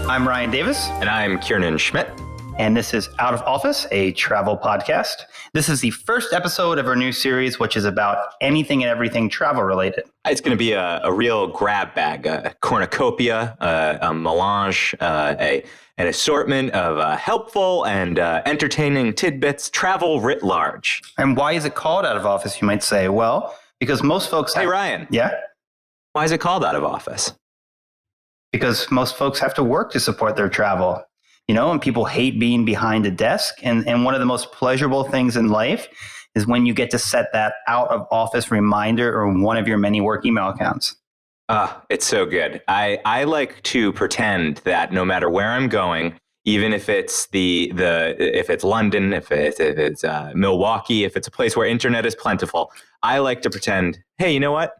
I'm Ryan Davis. And I'm Kiernan Schmidt. And this is Out of Office, a travel podcast. This is the first episode of our new series, which is about anything and everything travel related. It's going to be a real grab bag, a cornucopia, a melange, an assortment of helpful and entertaining tidbits, travel writ large. And why is it called Out of Office, you might say? Well, because most folks... Hey, Ryan. Yeah? Why is it called Out of Office? Because most folks have to work to support their travel. You know, and people hate being behind a desk. And one of the most pleasurable things in life is when you get to set that out of office reminder or one of your many work email accounts. It's so good. I like to pretend that no matter where I'm going, even if it's if it's London, if it's Milwaukee, if it's a place where internet is plentiful, I like to pretend, hey, you know what?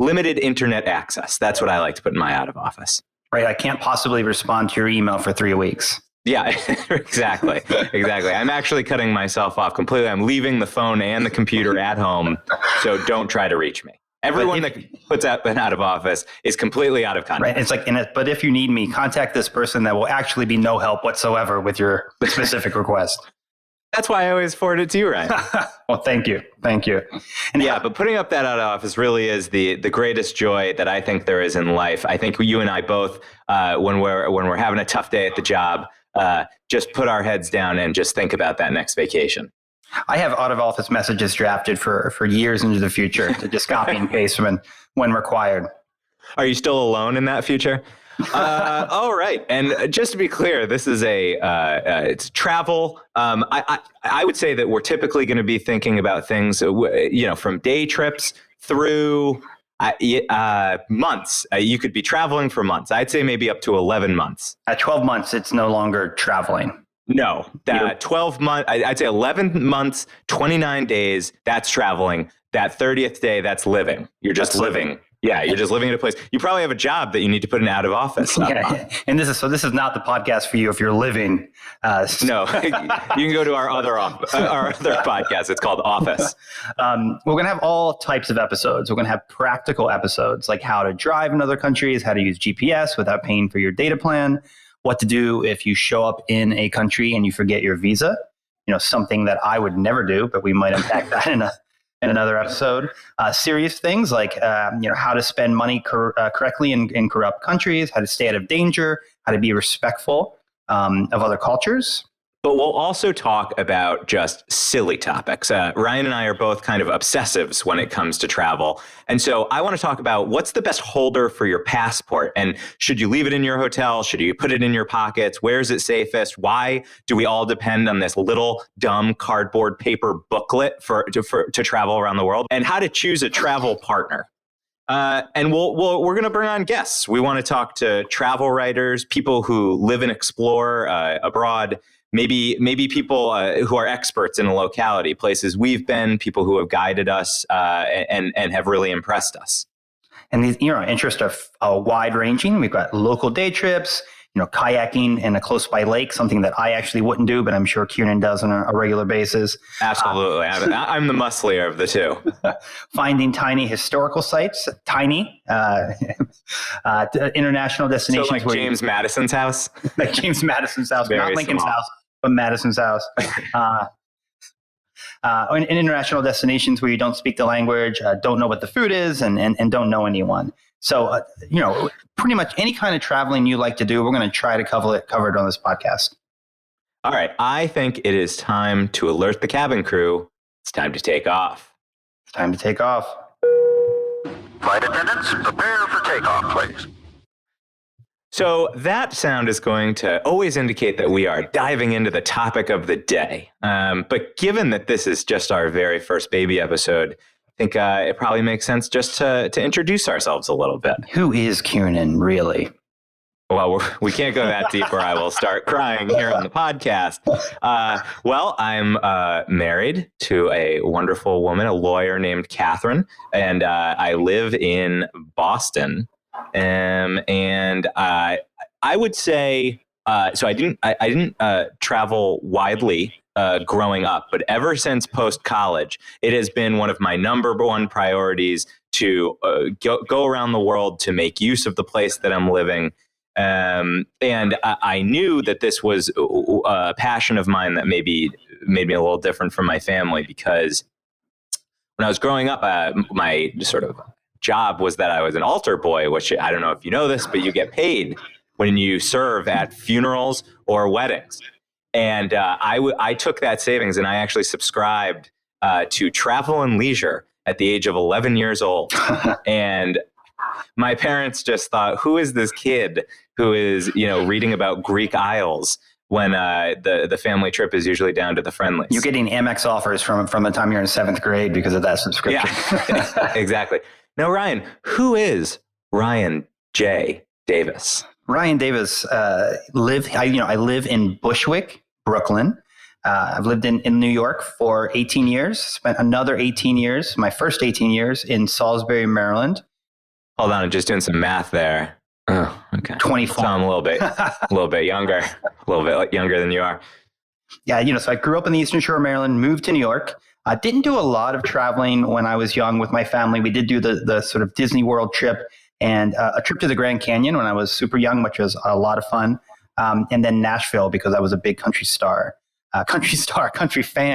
Limited internet access. That's what I like to put in my out of office. Right. I can't possibly respond to your email for 3 weeks. Yeah, exactly. Exactly. I'm actually cutting myself off completely. I'm leaving the phone and the computer at home. So don't try to reach me. Everyone that puts out an out of office is completely out of context. Right. It's like, but if you need me, contact this person. That will actually be no help whatsoever with your specific request. That's why I always forward it to you, Ryan. Well, thank you. Thank you. And yeah, but putting up that out of office really is the greatest joy that I think there is in life. I think you and I both, when we're having a tough day at the job, just put our heads down and just think about that next vacation. I have out of office messages drafted for years into the future to just copy and paste when required. Are you still alone in that future? All right. And just to be clear, this is it's travel. I would say that we're typically going to be thinking about things, from day trips through months. You could be traveling for months. I'd say maybe up to 11 months. At 12 months, it's no longer traveling. No, 12 months, I'd say 11 months, 29 days, that's traveling. That 30th day, that's living. You're just living. Yeah, you're just living in a place. You probably have a job that you need to put in out of office. Yeah, and this is not the podcast for you if you're living. No, you can go to our other podcast. It's called Office. We're going to have all types of episodes. We're going to have practical episodes like how to drive in other countries, how to use GPS without paying for your data plan, what to do if you show up in a country and you forget your visa. Something that I would never do, but we might unpack that in another episode. Serious things like how to spend money correctly in corrupt countries, how to stay out of danger, how to be respectful of other cultures. But we'll also talk about just silly topics. Ryan and I are both kind of obsessives when it comes to travel. And so I want to talk about what's the best holder for your passport. And should you leave it in your hotel? Should you put it in your pockets? Where is it safest? Why do we all depend on this little dumb cardboard paper booklet to travel around the world? And how to choose a travel partner. And we're going to bring on guests. We want to talk to travel writers, people who live and explore abroad. Maybe people who are experts in a locality, places we've been, people who have guided us and have really impressed us. And these, interests are wide ranging. We've got local day trips, kayaking in a close by lake, something that I actually wouldn't do, but I'm sure Kiernan does on a regular basis. Absolutely. I'm the musclier of the two. Finding tiny historical sites, international destinations. So like James Madison's house? Like James Madison's house, Very not Lincoln's small. house. From Madison's house. In international destinations where you don't speak the language, don't know what the food is, and don't know anyone. So, pretty much any kind of traveling you like to do, we're going to try to cover it on this podcast. All right. I think it is time to alert the cabin crew. It's time to take off. It's time to take off. Flight attendants, prepare for takeoff, please. So that sound is going to always indicate that we are diving into the topic of the day. But given that this is just our very first baby episode, I think it probably makes sense just to introduce ourselves a little bit. Who is Kiernan, really? Well, we can't go that deep or I will start crying here on the podcast. Well, I'm married to a wonderful woman, a lawyer named Catherine, and I live in Boston. And I would say, so I didn't travel widely growing up, but ever since post-college, it has been one of my number one priorities to go around the world, to make use of the place that I'm living. And I knew that this was a passion of mine that maybe made me a little different from my family, because when I was growing up, my sort of job was that I was an altar boy, which I don't know if you know this, but you get paid when you serve at funerals or weddings. And I took that savings and I actually subscribed to Travel and Leisure at the age of 11 years old. And my parents just thought, who is this kid who is, reading about Greek Isles when the family trip is usually down to the Friendlies? You're getting Amex offers from the time you're in 7th grade because of that subscription. Yeah, exactly. Now, Ryan, who is Ryan J. Davis? Ryan Davis I live in Bushwick, Brooklyn. I've lived in New York for 18 years, spent another 18 years, my first 18 years in Salisbury, Maryland. Hold on, I'm just doing some math there. Oh, okay. 24. So I'm a little bit younger than you are. Yeah, so I grew up in the Eastern Shore of Maryland, moved to New York. I didn't do a lot of traveling when I was young with my family. We did do the sort of Disney World trip and a trip to the Grand Canyon when I was super young, which was a lot of fun. And then Nashville because I was a big country fan.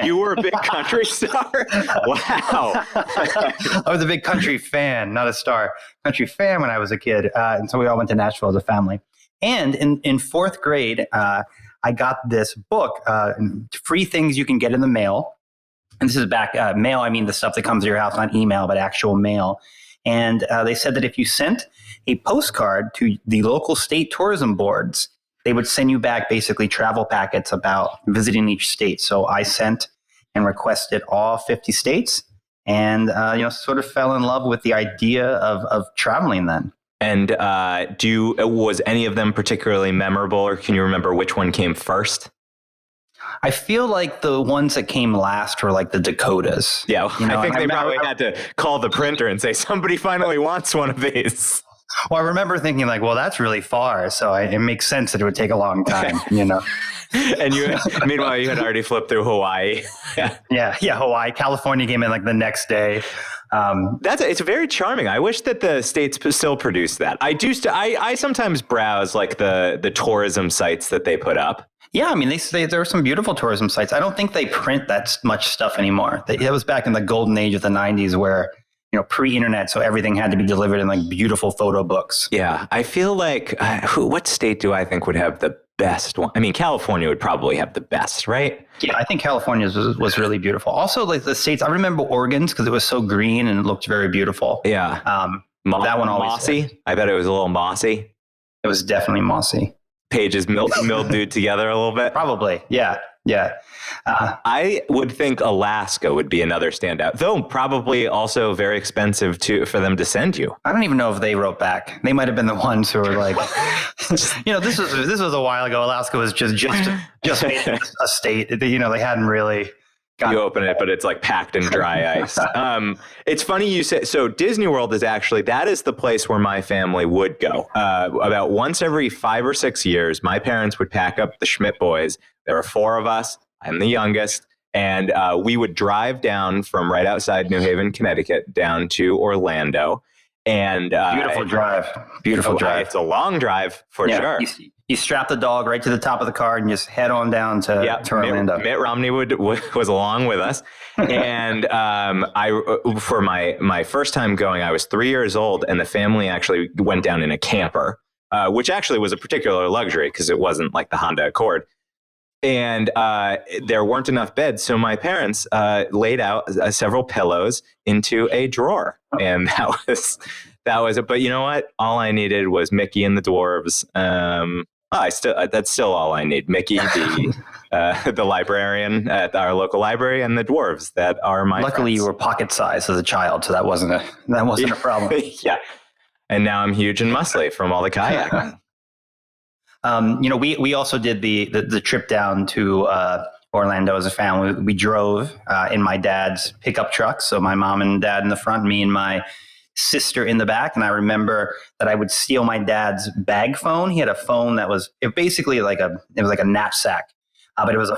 You were a big country star? Wow. I was a big country fan, not a star. Country fan when I was a kid. And so we all went to Nashville as a family. And in 4th grade, I got this book, Free Things You Can Get in the Mail. And this is back, mail, I mean the stuff that comes to your house, not email, but actual mail. And they said that if you sent a postcard to the local state tourism boards, they would send you back basically travel packets about visiting each state. So I sent and requested all 50 states and, sort of fell in love with the idea of traveling then. And was any of them particularly memorable, or can you remember which one came first? I feel like the ones that came last were like the Dakotas. Yeah, I think they probably had to call the printer and say, somebody finally wants one of these. Well, I remember thinking like, well, that's really far. So it makes sense that it would take a long time, And meanwhile, you had already flipped through Hawaii. Yeah, Hawaii. California came in like the next day. It's very charming. I wish that the states still produce that. I sometimes browse like the tourism sites that they put up. Yeah, I mean, they say there are some beautiful tourism sites. I don't think they print that much stuff anymore. It was back in the golden age of the 90s where, pre-internet, so everything had to be delivered in like beautiful photo books. Yeah, I feel like, what state do I think would have the best one? I mean, California would probably have the best, right? Yeah, I think California was really beautiful. Also, like the states, I remember Oregon's because it was so green and it looked very beautiful. Yeah. That one always mossy. did. I bet it was a little mossy. It was definitely mossy. Pages mildewed together a little bit. Probably, yeah. I would think Alaska would be another standout, though probably also very expensive for them to send you. I don't even know if they wrote back. They might have been the ones who were like, this was a while ago. Alaska was just made a state. They hadn't really. You open it, but it's like packed in dry ice. It's funny you say, so Disney World that is the place where my family would go. About once every 5 or 6 years, my parents would pack up the Schmidt boys. There were 4 of us. I'm the youngest. And we would drive down from right outside New Haven, Connecticut, down to Orlando. And Beautiful drive. It's a long drive for sure. You strap the dog right to the top of the car and just head on down to Orlando. Mitt Romney was along with us. And for my first time going, I was 3 years old, and the family actually went down in a camper, which actually was a particular luxury because it wasn't like the Honda Accord. And there weren't enough beds, so my parents laid out several pillows into a drawer, and that was it. But you know what? All I needed was Mickey and the dwarves. That's still all I need. Mickey, the librarian at our local library, and the dwarves that are my. Luckily, friends. you were pocket sized as a child, so that wasn't a problem. Yeah, and now I'm huge and muscly from all the kayaking. We also did the trip down to Orlando as a family. We drove in my dad's pickup truck, so my mom and dad in the front, me and my sister in the back. And I remember that I would steal my dad's bag phone. He had a phone that was basically like a knapsack, but it was a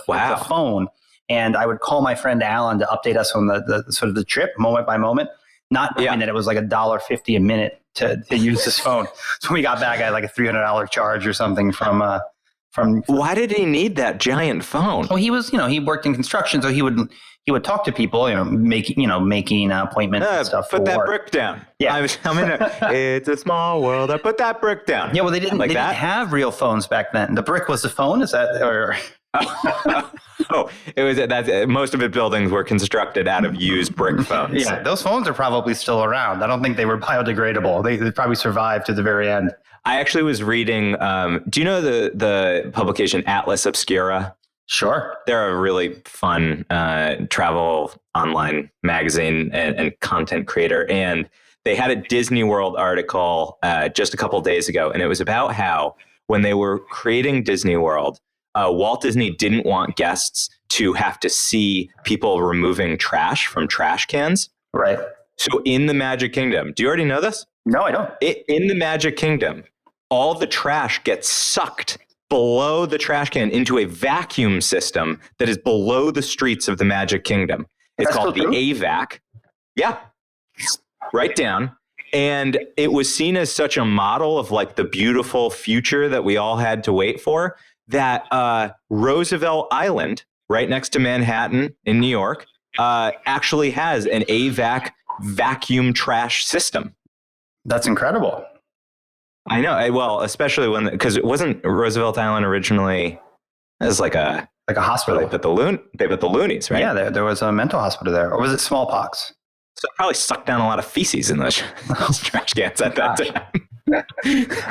phone. And I would call my friend Alan to update us on the sort of the trip moment by moment, not knowing that it was like $1.50 a minute to use his phone. So when we got back, I had like a $300 charge or something from. Why did he need that giant phone? Well, he was, he worked in construction, so he would talk to people, making appointments and stuff. Put for that work. brick down. Yeah. It's a small world. I put that brick down. Yeah, well, they didn't have real phones back then. The brick was the phone. Is that or? It was that most of the buildings were constructed out of used brick phones. Yeah, those phones are probably still around. I don't think they were biodegradable. They probably survived to the very end. I actually was reading. Do you know the publication Atlas Obscura? Sure. They're a really fun travel online magazine and content creator. And they had a Disney World article just a couple of days ago. And it was about how when they were creating Disney World, Walt Disney didn't want guests to have to see people removing trash from trash cans. Right. So in the Magic Kingdom, do you already know this? No, I don't. In the Magic Kingdom, all the trash gets sucked below the trash can into a vacuum system that is below the streets of the Magic Kingdom. It's called the AVAC. Yeah, right down. And it was seen as such a model of like the beautiful future that we all had to wait for that Roosevelt Island, right next to Manhattan in New York, actually has an AVAC vacuum trash system. That's incredible. I know. Well, especially because it wasn't Roosevelt Island originally as like a hospital. They put the loonies, right? Yeah, there was a mental hospital there, or was it smallpox? So it probably sucked down a lot of feces in those trash cans at that time.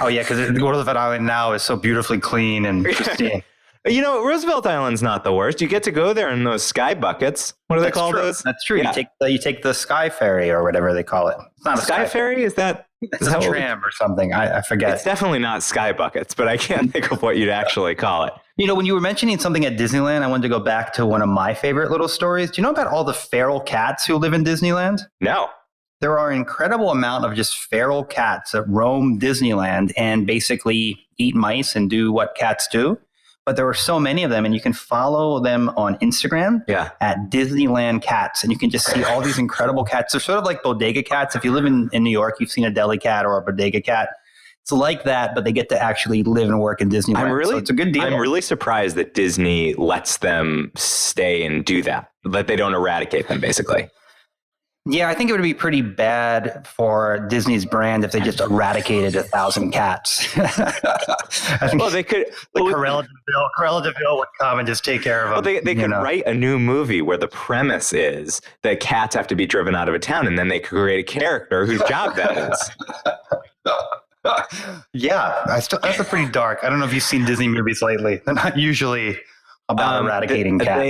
Oh yeah, because Roosevelt Island now is so beautifully clean and pristine. Roosevelt Island's not the worst. You get to go there in those sky buckets. What do they call those? That's true. Yeah. You take the sky ferry or whatever they call it. It's not a sky ferry. Is that? It's a tram or something. I forget. It's definitely not sky buckets, but I can't think of what you'd actually call it. When you were mentioning something at Disneyland, I wanted to go back to one of my favorite little stories. Do you know about all the feral cats who live in Disneyland? No. There are an incredible amount of just feral cats that roam Disneyland and basically eat mice and do what cats do. But there are so many of them, and you can follow them on Instagram at Disneyland Cats, and you can just see all these incredible cats. They're sort of like bodega cats. If you live in New York, you've seen a deli cat or a bodega cat. It's like that, but they get to actually live and work in Disneyland. So it's a good deal. I'm really surprised that Disney lets them stay and do that, that they don't eradicate them, basically. Yeah, I think it would be pretty bad for Disney's brand if they just eradicated 1,000 cats. I think they could. Cruella DeVille would come and just take care of them. Well, they could write a new movie where the premise is that cats have to be driven out of a town, and then they could create a character whose job that is. Yeah, that's a pretty dark. I don't know if you've seen Disney movies lately. They're not usually about eradicating cats.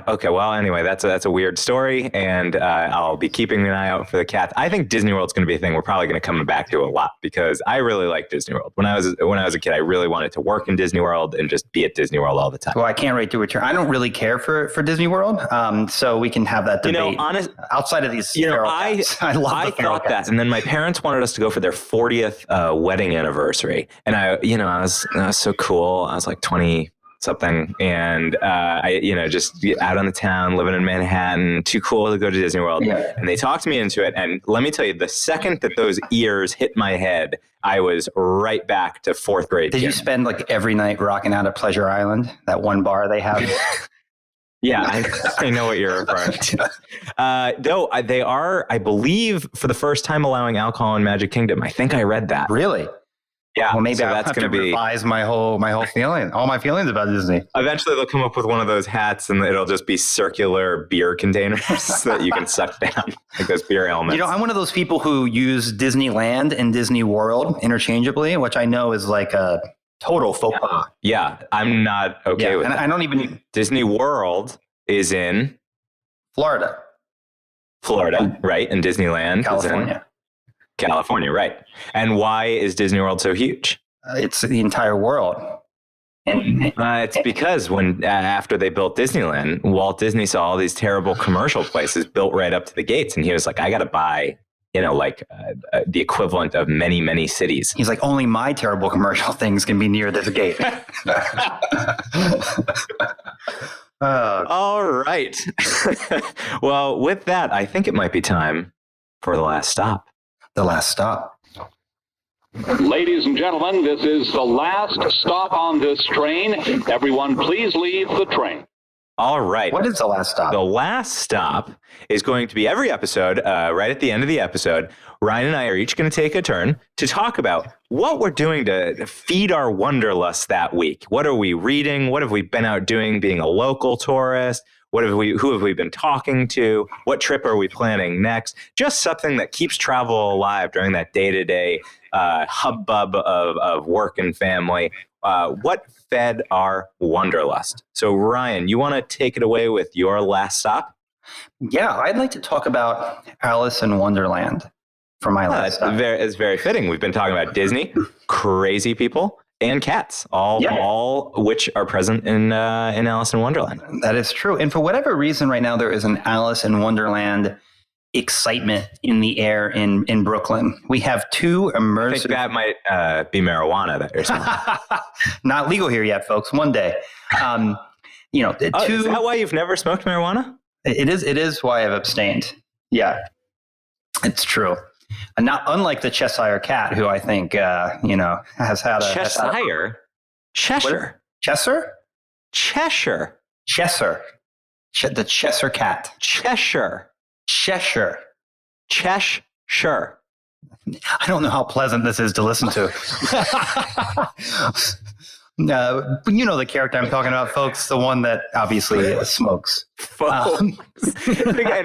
Okay. Well, anyway, that's a weird story, and I'll be keeping an eye out for the cats. I think Disney World's going to be a thing we're probably going to come back to a lot because I really like Disney World. When I was a kid, I really wanted to work in Disney World and just be at Disney World all the time. Well, I can't wait to return. I don't really care for Disney World, so we can have that debate. Outside of these, cats, I love the feral cats. And then my parents wanted us to go for their 40th wedding anniversary, and I was so cool. I was like 20 something, and I just out on the town, living in Manhattan, too cool to go to Disney World. Yeah. And they talked me into it, and let me tell you, the second that those ears hit my head, I was right back to fourth grade. Did you spend like every night rocking out at Pleasure Island, that one bar they have? Yeah, I know what you're referring to. Though they are, I believe, for the first time allowing alcohol in Magic Kingdom. I think I read that. Really? Yeah, well, maybe that's going to revise my whole feeling, all my feelings about Disney. Eventually, they'll come up with one of those hats, and it'll just be circular beer containers that you can suck down, like those beer helmets. I'm one of those people who use Disneyland and Disney World interchangeably, which I know is like a total faux pas. Yeah, I'm not okay with and that. I don't even. Disney World is in Florida, right? And Disneyland, California. Is in California, right. And why is Disney World so huge? It's the entire world. It's because after they built Disneyland, Walt Disney saw all these terrible commercial places built right up to the gates. And he was like, I got to buy, the equivalent of many, many cities. He's like, only my terrible commercial things can be near this gate. All right. Well, with that, I think it might be time for the last stop. The last stop. Ladies and gentlemen, this is the last stop on this train. Everyone, please leave the train. All right. What is the last stop? The last stop is going to be every episode, right at the end of the episode. Ryan and I are each going to take a turn to talk about what we're doing to feed our wanderlust that week. What are we reading? What have we been out doing being a local tourist? Who have we been talking to? What trip are we planning next? Just something that keeps travel alive during that day-to-day hubbub of work and family. What fed our wanderlust? So, Ryan, you want to take it away with your last stop? Yeah, I'd like to talk about Alice in Wonderland for my last stop. It's very fitting. We've been talking about Disney, crazy people, and cats, all which are present in Alice in Wonderland. That is true. And for whatever reason, right now there is an Alice in Wonderland excitement in the air in Brooklyn. We have two immersive. I think that might be marijuana that you're smoking. Not legal here yet, folks. One day. Is that why you've never smoked marijuana? It is why I've abstained. Yeah, it's true. And not unlike the Cheshire Cat, who I think has had a Cheshire. Cheshire. Cheshire. Cheshire. Cheshire. The Cheshire Cat. Cheshire. Cheshire. Cheshire. I don't know how pleasant this is to listen to. You know the character I'm talking about, folks. The one that obviously smokes. And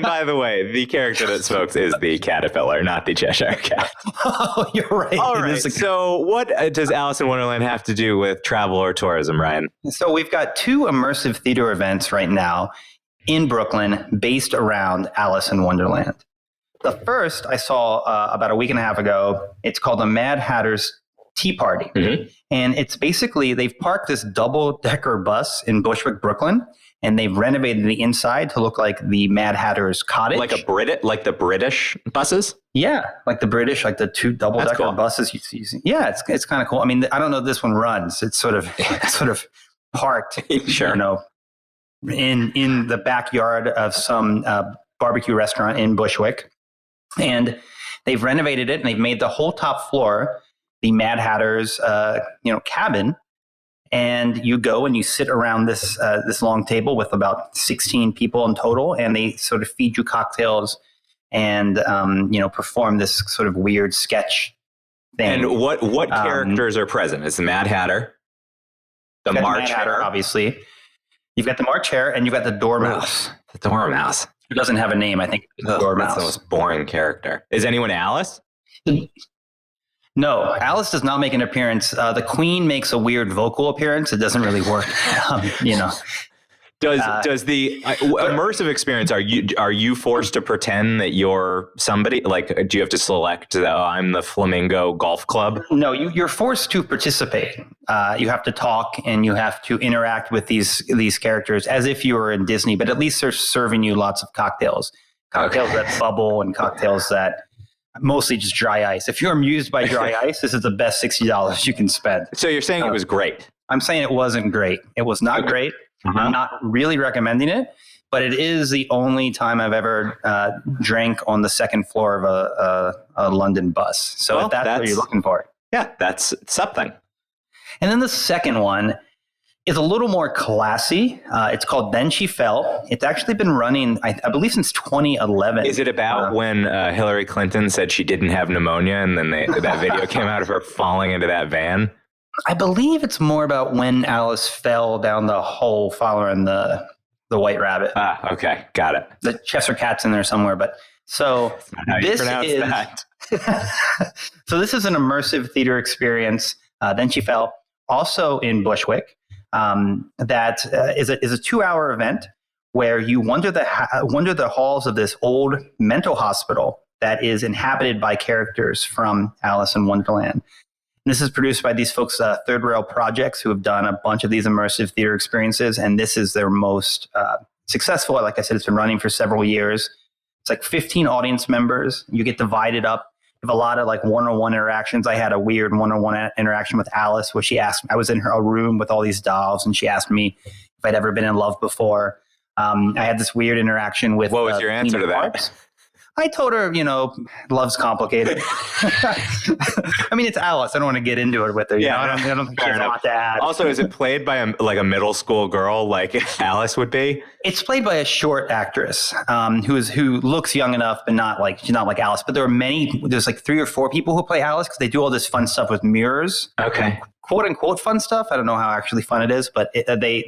by the way, the character that smokes is the caterpillar, not the Cheshire Cat. Oh, you're right. All right. So what does Alice in Wonderland have to do with travel or tourism, Ryan? So we've got two immersive theater events right now in Brooklyn based around Alice in Wonderland. The first I saw about a week and a half ago. It's called the Mad Hatter's Tea Party. Mm-hmm. And it's basically, they've parked this double-decker bus in Bushwick, Brooklyn, and they've renovated the inside to look like the Mad Hatter's cottage. Like the British buses? Yeah, like the British, like the two double-decker buses you see. Yeah, it's kind of cool. I mean, I don't know if this one runs. It's sort of parked, sure. In the backyard of some barbecue restaurant in Bushwick. And they've renovated it, and they've made the whole top floor the Mad Hatter's, cabin, and you go and you sit around this long table with about 16 people in total, and they sort of feed you cocktails and perform this sort of weird sketch thing. And what characters are present? It's the Mad Hatter, the March Hare, obviously. You've got the March Hare, and you've got the Dormouse. The Dormouse. It doesn't have a name, I think. The Dormouse. That's the most boring character. Is anyone Alice? No, Alice does not make an appearance. The Queen makes a weird vocal appearance. It doesn't really work, Does the immersive experience? Are you forced to pretend that you're somebody? Like, do you have to select? I'm the Flamingo Golf Club. No, you're forced to participate. You have to talk and you have to interact with these characters as if you were in Disney. But at least they're serving you lots of cocktails that bubble and cocktails that. Mostly just dry ice. If you're amused by dry ice, this is the best $60 you can spend. So you're saying it was great? I'm saying it wasn't great. It was not great. Mm-hmm. I'm not really recommending it, but it is the only time I've ever drank on the second floor of a London bus. So if that's what you're looking for. Yeah, that's something. And then the second one is a little more classy. It's called Then She Fell. It's actually been running, I believe, since 2011. Is it about when Hillary Clinton said she didn't have pneumonia and then that video came out of her falling into that van? I believe it's more about when Alice fell down the hole following the White Rabbit. Ah, okay. Got it. The Cheshire Cat's in there somewhere. But so this is that. So this is an immersive theater experience. Then She Fell, also in Bushwick. That is a 2-hour event where you wander the halls of this old mental hospital that is inhabited by characters from Alice in Wonderland. And this is produced by these folks, Third Rail Projects, who have done a bunch of these immersive theater experiences, and this is their most successful. Like I said, it's been running for several years. It's like 15 audience members. You get divided up. You have a lot of like one-on-one interactions. I had a weird one-on-one interaction with Alice where she asked, I was in a room with all these dolls, and she asked me if I'd ever been in love before. I had this weird interaction with. What was your answer to that? I told her, love's complicated. I mean, it's Alice. I don't want to get into it with her. I don't think she has a lot to add. Also, is it played by a middle school girl like Alice would be? It's played by a short actress who looks young enough, but she's not like Alice. But there's like 3 or 4 people who play Alice because they do all this fun stuff with mirrors. Okay. Quote unquote fun stuff. I don't know how actually fun it is, but they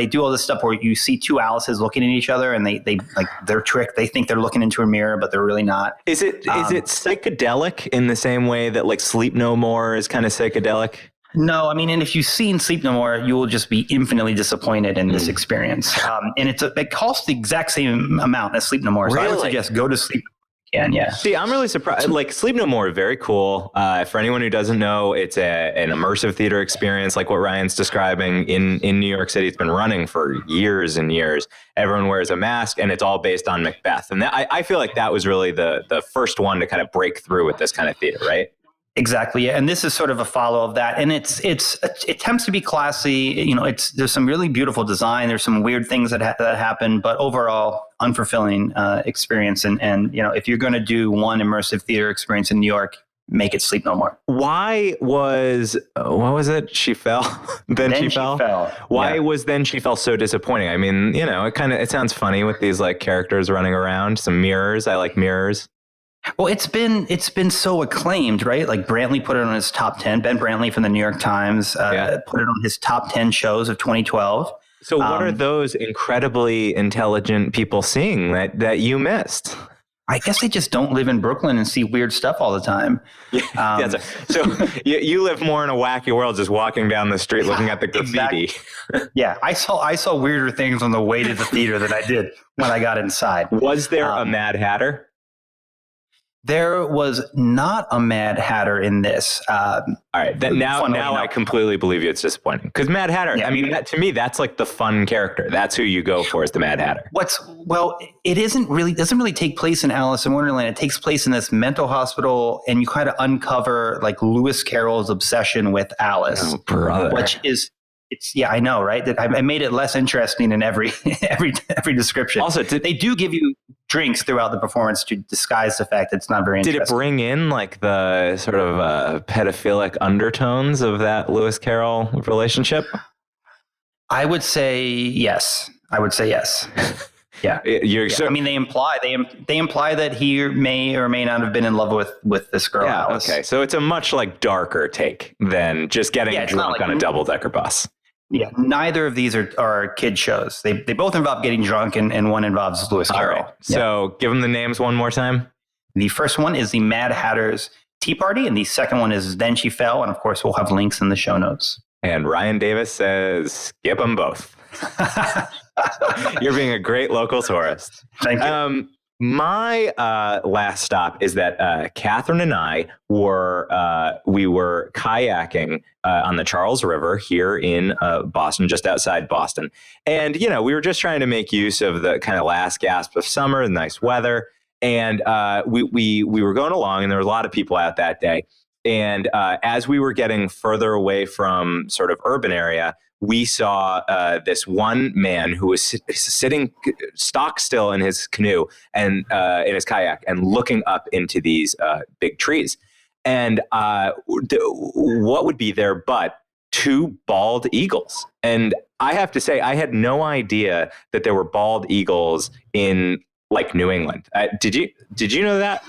do all this stuff where you see 2 Alices looking at each other, and they're tricked. They think they're looking into a mirror, but they're really not. Is it psychedelic in the same way that like Sleep No More is kind of psychedelic? No, I mean, and if you've seen Sleep No More, you will just be infinitely disappointed in this experience. And it costs the exact same amount as Sleep No More. So I would suggest go to Sleep. Yeah. See, I'm really surprised. Like Sleep No More, very cool. For anyone who doesn't know, it's an immersive theater experience, like what Ryan's describing in New York City. It's been running for years and years. Everyone wears a mask, and it's all based on Macbeth. And I feel like that was really the first one to kind of break through with this kind of theater, right? Exactly. And this is sort of a follow of that. And it attempts to be classy. There's some really beautiful design. There's some weird things that happen, but overall unfulfilling experience. And if you're going to do one immersive theater experience in New York, make it Sleep No More. Why was, what was it? She fell. Then she fell. Why was Then She Fell so disappointing? I mean, it sounds funny with these like characters running around, some mirrors. I like mirrors. Well, it's been so acclaimed, right? Like Brantley put it on his top 10. Ben Brantley from the New York Times put it on his top 10 shows of 2012. So what are those incredibly intelligent people seeing that you missed? I guess they just don't live in Brooklyn and see weird stuff all the time. So you live more in a wacky world, just walking down the street looking at the graffiti. Exactly. Yeah, I saw weirder things on the way to the theater than I did when I got inside. Was there a Mad Hatter? There was not a Mad Hatter in this. All right. Now I completely believe you. It's disappointing because Mad Hatter. Yeah. I mean, to me, that's like the fun character. That's who you go for is the Mad Hatter. It doesn't really take place in Alice in Wonderland. It takes place in this mental hospital, and you kind of uncover like Lewis Carroll's obsession with Alice, oh, brother. Which is. I know, right? That I made it less interesting in every description. Also, they do give you drinks throughout the performance to disguise the fact that it's not very interesting. Did it bring in like the sort of pedophilic undertones of that Lewis Carroll relationship? I would say yes. Yeah. I mean, they imply that he may or may not have been in love with this girl. Yeah. Alice. Okay. So it's a much like darker take than just getting drunk on a double-decker bus. Yeah. Neither of these are kid shows. They both involve getting drunk, and one involves Lewis Carroll. All right. So give them the names one more time. The first one is the Mad Hatter's Tea Party, and the second one is Then She Fell. And of course, we'll have links in the show notes. And Ryan Davis says, skip them both. You're being a great local tourist. Thank you. My last stop is that Catherine and I were kayaking on the Charles River here in Boston, just outside Boston. And, we were just trying to make use of the kind of last gasp of summer, the nice weather. And we were going along, and there were a lot of people out that day. And as we were getting further away from sort of urban area, we saw this one man who was sitting stock still in his canoe and in his kayak and looking up into these big trees. And what would be there but 2 bald eagles? And I have to say, I had no idea that there were bald eagles in like New England. Did you know that?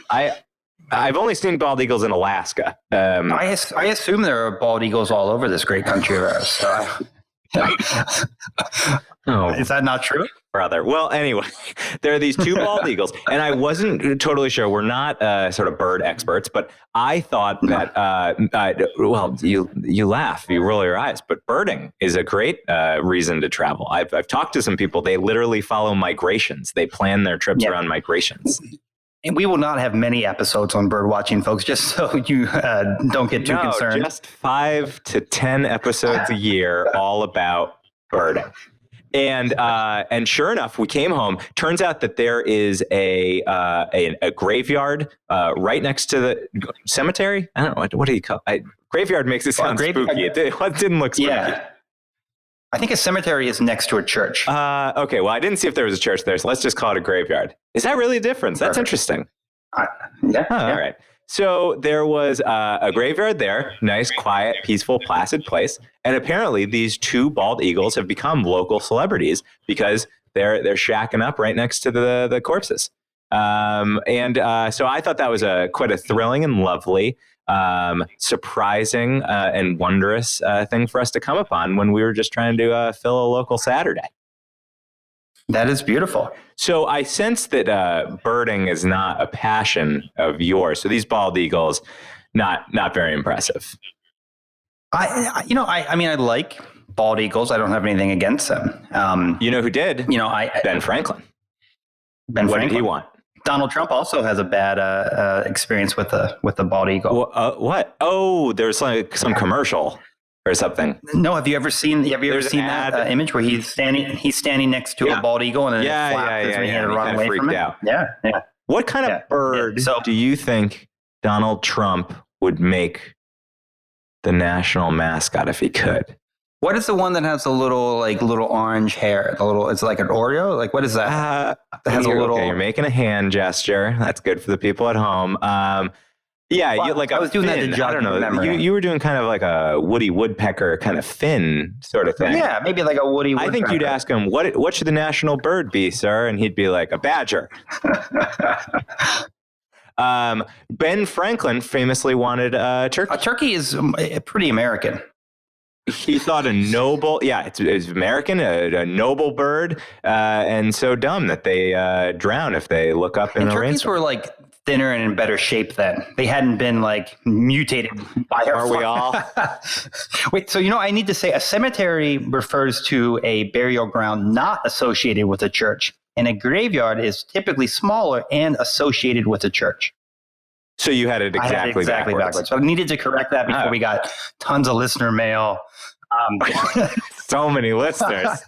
I've only seen bald eagles in Alaska. I assume there are bald eagles all over this great country of ours. So Is that not true? Brother. Well, anyway, there are these 2 bald eagles, and I wasn't totally sure. We're not sort of bird experts, but I thought that, well, you laugh, you roll your eyes, but birding is a great reason to travel. I've talked to some people. They literally follow migrations. They plan their trips around migrations. And we will not have many episodes on bird watching, folks, just so you don't get too concerned. Just 5 to 10 episodes a year, all about birding. And sure enough, we came home. Turns out that there is a graveyard right next to the cemetery. I don't know what do you call it? Graveyard makes it sound spooky. It didn't look spooky. Yeah. I think a cemetery is next to a church. Okay, well, I didn't see if there was a church there, so let's just call it a graveyard. Is that really a difference? That's Perfect. interesting. Yeah. All right. So there was a graveyard there, nice, quiet, peaceful, placid place. And apparently these two bald eagles have become local celebrities because they're shacking up right next to the corpses. So I thought that was quite a thrilling and lovely, surprising and wondrous thing for us to come upon when we were just trying to fill a local Saturday. That is beautiful. So I sense that birding is not a passion of yours. So these bald eagles, not very impressive. I like bald eagles. I don't have anything against them. You know who did? Ben Franklin. What did he want? Donald Trump also has a bad experience with the bald eagle. What? Oh, there's like some commercial or something. No, have you ever seen that image where he's standing next to a bald eagle and then it flaps when he had to run away from it? Out. Yeah. What kind of bird do you think Donald Trump would make the national mascot if he could? What is the one that has a little orange hair? It's like an Oreo. Like what is that? You're making a hand gesture. That's good for the people at home. Yeah, well, I was doing that to jog my memory. You were doing kind of like a Woody Woodpecker kind of fin sort of thing. Yeah, maybe like a Woody Woodpecker. I think you'd ask him, what should the national bird be, sir? And he'd be like, a badger. Ben Franklin famously wanted a turkey. A turkey is pretty American. He thought it's American, a noble bird, and so dumb that they drown if they look up in the rainstorm. Turkeys were like thinner and in better shape then. They hadn't been like mutated by our Are we all? Wait, so I need to say a cemetery refers to a burial ground not associated with a church, and a graveyard is typically smaller and associated with a church. So you had it exactly backwards. So I needed to correct that before we got tons of listener mail. So many listeners.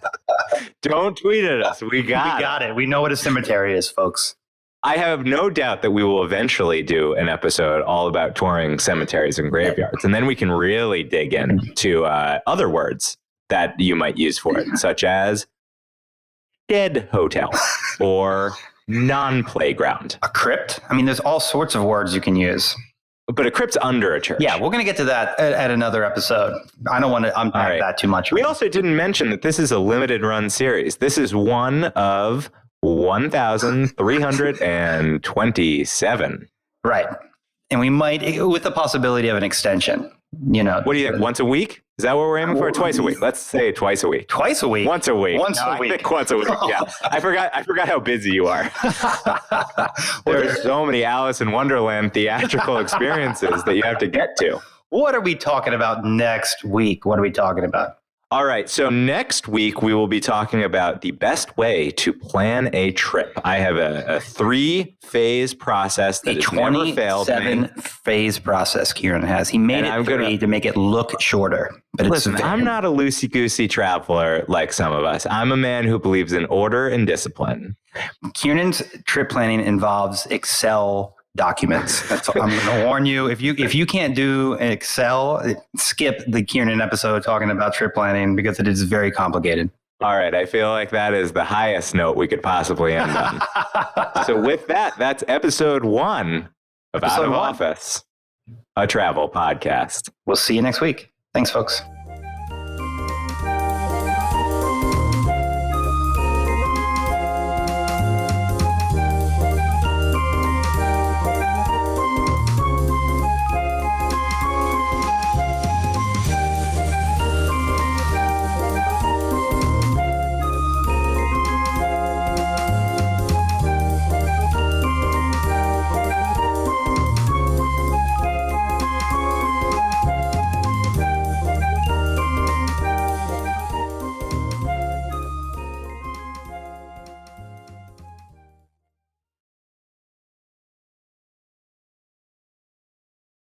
Don't tweet at us. We got it. We know what a cemetery is, folks. I have no doubt that we will eventually do an episode all about touring cemeteries and graveyards. And then we can really dig into other words that you might use for it, such as dead hotel or non-playground. A crypt? I mean, there's all sorts of words you can use. But a crypt's under a church. Yeah, we're going to get to that at another episode. I don't want to unpack that too much. We also didn't mention that this is a limited run series. This is one of 1,327. Right. And we might, with the possibility of an extension. What do you think? Once a week? Is that what we're aiming for? Twice a week. Let's say twice a week. Twice a week? Once a week. I think once a week. Yeah. I forgot how busy you are. There's so many Alice in Wonderland theatrical experiences that you have to get to. What are we talking about next week? What are we talking about? All right. So next week, we will be talking about the best way to plan a trip. I have a 3-phase process that has never failed me. 27-phase process Kieran has. He made it 3 to make it look shorter. But listen, I'm not a loosey-goosey traveler like some of us. I'm a man who believes in order and discipline. Kieran's trip planning involves Excel documents. That's all. I'm going to warn you. If you can't do Excel, skip the Kieran episode talking about trip planning because it is very complicated. All right. I feel like that is the highest note we could possibly end on. So with that, that's episode 1 of Out of Office, a travel podcast. We'll see you next week. Thanks, folks.